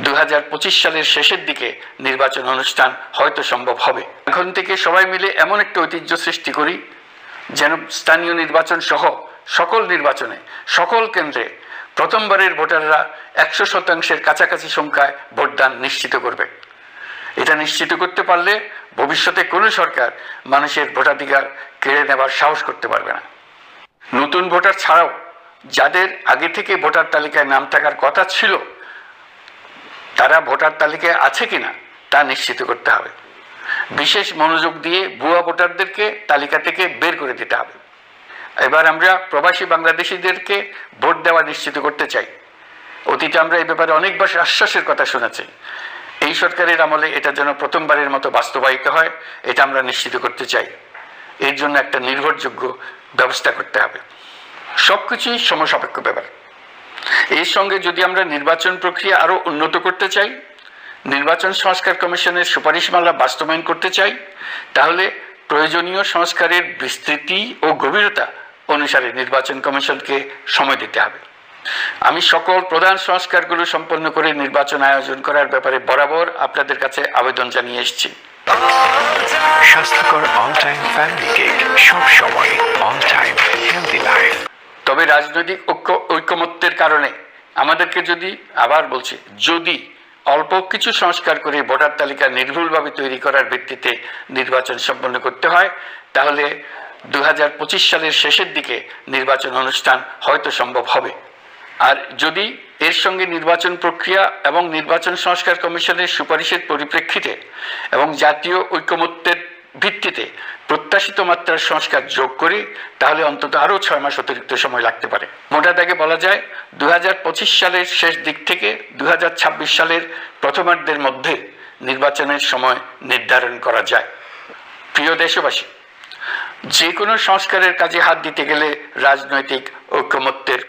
2025 সালের শেষের দিকে নির্বাচন অনুষ্ঠান হয়তো সম্ভব হবে। এখন থেকে সবাই মিলে এমন একটা ঐতিহ্য সৃষ্টি করি যেন স্থানীয় নির্বাচন সহ সকল নির্বাচনে সকল কেন্দ্রে প্রথমবারের ভোটাররা 100% কাছাকাছি সংখ্যায় ভোটদান নিশ্চিত করবে। এটা নিশ্চিত করতে পারলে ভবিষ্যতে কোনো সরকার মানুষের ভোটাধিকার কেড়ে নেবার সাহস করতে পারবে না। নতুন ভোটার ছাড়াও যাদের আগে থেকে ভোটার তালিকায় নাম থাকার কথা ছিল তারা ভোটার তালিকায় আছে কিনা তা নিশ্চিত করতে হবে। বিশেষ মনোযোগ দিয়ে ভুয়া ভোটারদেরকে তালিকা থেকে বের করে দিতে হবে। এবার আমরা প্রবাসী বাংলাদেশিদেরকে ভোট দেওয়া নিশ্চিত করতে চাই। অতীতে আমরা এই ব্যাপারে অনেকবার আশ্বাসের কথা শুনেছি। এই সরকারের আমলে এটা যেন প্রথমবারের মতো বাস্তবায়িত হয়, এটা আমরা নিশ্চিত করতে চাই। এর জন্য একটা নির্ভরযোগ্য ব্যবস্থা করতে হবে। সবকিছুই সমসাপেক্ষ ব্যাপার। এর সঙ্গে যদি আমরা নির্বাচন প্রক্রিয়া আরো উন্নত করতে চাই, নির্বাচন সংস্কার কমিশনের সুপারিশমালা বাস্তবায়ন করতে চাই, তাহলে প্রয়োজনীয় সংস্কারের বিস্তৃতি ও গভীরতা অনুসারে নির্বাচন কমিশনকে সময় দিতে হবে। আমি সকল প্রধান সংস্কারগুলো সম্পন্ন করে নির্বাচন আয়োজন করার ব্যাপারে বরাবর আপনাদের কাছে আবেদন জানিয়ে এসেছি। স্বাস্থ্যকর অল টাইম ফ্যামিলি কেক, সব সময় অল টাইম হেলদি লাইফ। তবে রাজনৈতিক ঐকমত্যের কারণে আমাদেরকে যদি অল্প কিছু সংস্কার করে ভোটার তালিকা নির্ভুলভাবে তৈরি করার ভিত্তিতে নির্বাচন সম্পন্ন করতে হয়, তাহলে 2025 সালের শেষের দিকে নির্বাচন অনুষ্ঠান হয়তো সম্ভব হবে। আর যদি এর সঙ্গে নির্বাচন প্রক্রিয়া এবং নির্বাচন সংস্কার কমিশনের সুপারিশের পরিপ্রেক্ষিতে এবং জাতীয় ঐকমত্যের ভিত্তিতে প্রত্যাশিত মাত্রার সংস্কার যোগ করি, তাহলে অন্তত আরো 6 মাস অতিরিক্ত সময় লাগতে পারে। মোটা দাগে বলা যায় 2025 সালের শেষ দিক থেকে 2026 সালের প্রথমার্ধের মধ্যে নির্বাচনের সময় নির্ধারণ করা যায়। প্রিয় দেশবাসী, যে কোনো সংস্কারের কাজে হাত দিতে গেলে রাজনৈতিক ঐকমত্যের